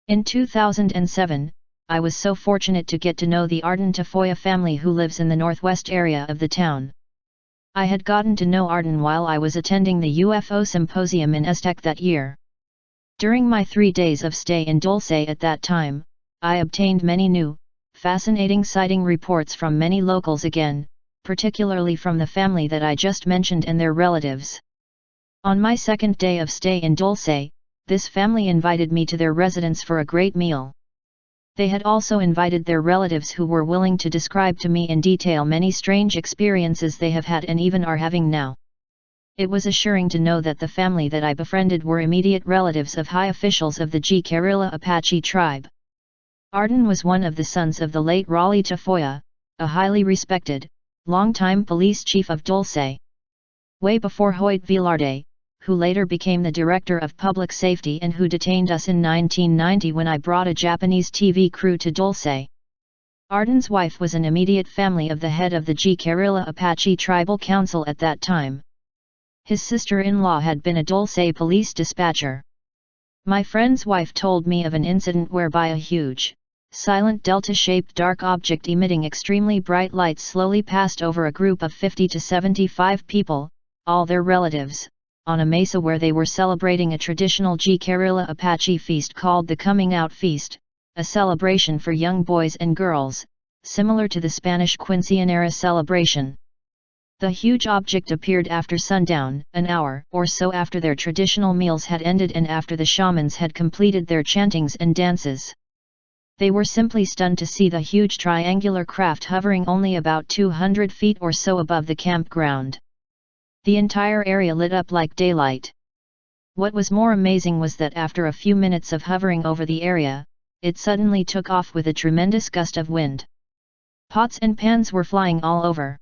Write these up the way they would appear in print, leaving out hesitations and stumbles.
In 2007, I was so fortunate to get to know the Arden Tafoya family who lives in the northwest area of the town. I had gotten to know Arden while I was attending the UFO symposium in Aztec that year. During my 3 days of stay in Dulce at that time, I obtained many new, fascinating sighting reports from many locals again, particularly from the family that I just mentioned and their relatives. On my second day of stay in Dulce, this family invited me to their residence for a great meal. They had also invited their relatives who were willing to describe to me in detail many strange experiences they have had and even are having now. It was assuring to know that the family that I befriended were immediate relatives of high officials of the Jicarilla Apache tribe. Arden was one of the sons of the late Raleigh Tafoya, a highly respected, longtime police chief of Dulce. Way before Hoyt Velarde, who later became the director of public safety and who detained us in 1990 when I brought a Japanese TV crew to Dulce. Arden's wife was an immediate family of the head of the Jicarilla Apache tribal council at that time. His sister-in-law had been a Dulce police dispatcher. My friend's wife told me of an incident whereby a huge, silent delta-shaped dark object emitting extremely bright lights slowly passed over a group of 50 to 75 people, all their relatives, on a mesa where they were celebrating a traditional Jicarilla Apache feast called the Coming Out Feast, a celebration for young boys and girls, similar to the Spanish Quinceañera celebration. The huge object appeared after sundown, an hour or so after their traditional meals had ended and after the shamans had completed their chantings and dances. They were simply stunned to see the huge triangular craft hovering only about 200 feet or so above the campground. The entire area lit up like daylight. What was more amazing was that after a few minutes of hovering over the area, it suddenly took off with a tremendous gust of wind. Pots and pans were flying all over.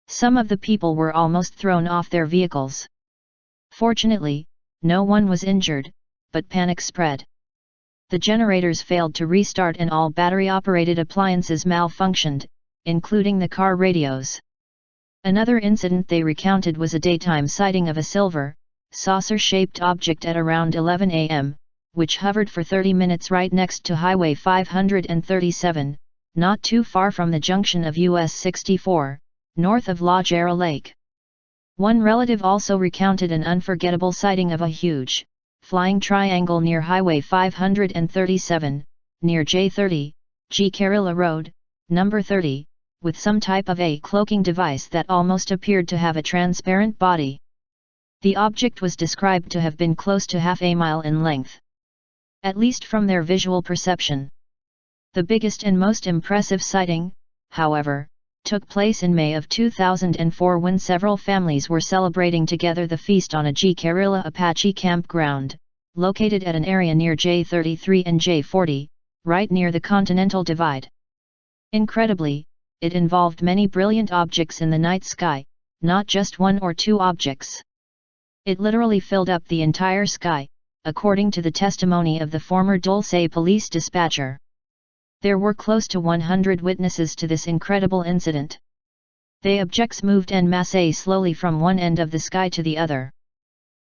Some of the people were almost thrown off their vehicles. Fortunately, no one was injured, but panic spread. The generators failed to restart and all battery-operated appliances malfunctioned, including the car radios. Another incident they recounted was a daytime sighting of a silver, saucer-shaped object at around 11 a.m., which hovered for 30 minutes right next to Highway 537, not too far from the junction of US 64, north of La Jarra Lake. One relative also recounted an unforgettable sighting of a huge, flying triangle near Highway 537, near J30, Jicarilla Road, number 30, with some type of a cloaking device that almost appeared to have a transparent body. The object was described to have been close to half a mile in length. At least from their visual perception. The biggest and most impressive sighting, however, took place in May of 2004 when several families were celebrating together the feast on a Jicarilla Apache campground, located at an area near J33 and J40, right near the Continental Divide. Incredibly, it involved many brilliant objects in the night sky, not just one or two objects. It literally filled up the entire sky, according to the testimony of the former Dulce police dispatcher. There were close to 100 witnesses to this incredible incident. The objects moved en masse slowly from one end of the sky to the other.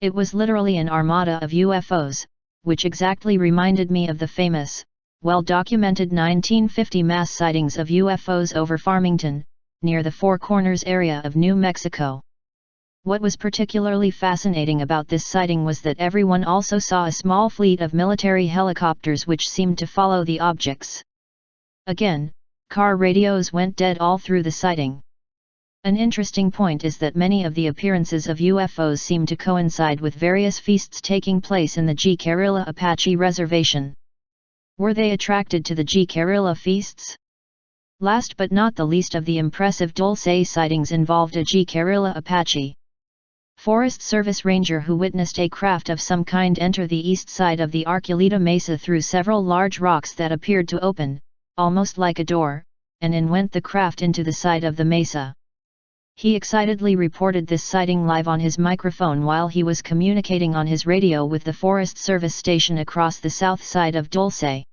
It was literally an armada of UFOs, which exactly reminded me of the famous, well-documented 1950 mass sightings of UFOs over Farmington, near the Four Corners area of New Mexico. What was particularly fascinating about this sighting was that everyone also saw a small fleet of military helicopters which seemed to follow the objects. Again, car radios went dead all through the sighting. An interesting point is that many of the appearances of UFOs seem to coincide with various feasts taking place in the Jicarilla Apache Reservation. Were they attracted to the Jicarilla feasts? Last but not the least of the impressive Dulce sightings involved a Jicarilla Apache Forest Service ranger who witnessed a craft of some kind enter the east side of the Archuleta Mesa through several large rocks that appeared to open, almost like a door, and in went the craft into the side of the mesa. He excitedly reported this sighting live on his microphone while he was communicating on his radio with the Forest Service station across the south side of Dulce.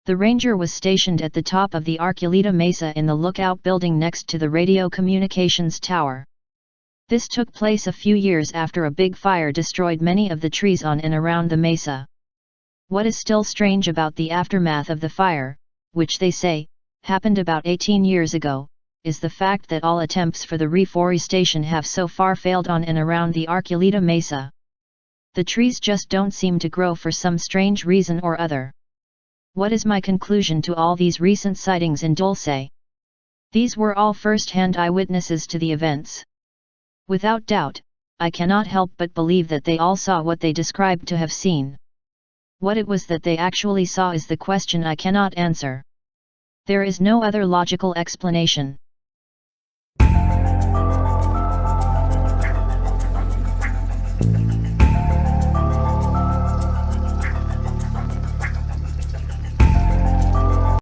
The ranger was stationed at the top of the Archuleta Mesa in the lookout building next to the radio communications tower. This took place a few years after a big fire destroyed many of the trees on and around the mesa. What is still strange about the aftermath of the fire, which they say, happened about 18 years ago, is the fact that all attempts for the reforestation have so far failed on and around the Archuleta Mesa. The trees just don't seem to grow for some strange reason or other. What is my conclusion to all these recent sightings in Dulce? These were all first-hand eyewitnesses to the events. Without doubt, I cannot help but believe that they all saw what they described to have seen. What it was that they actually saw is the question I cannot answer. There is no other logical explanation.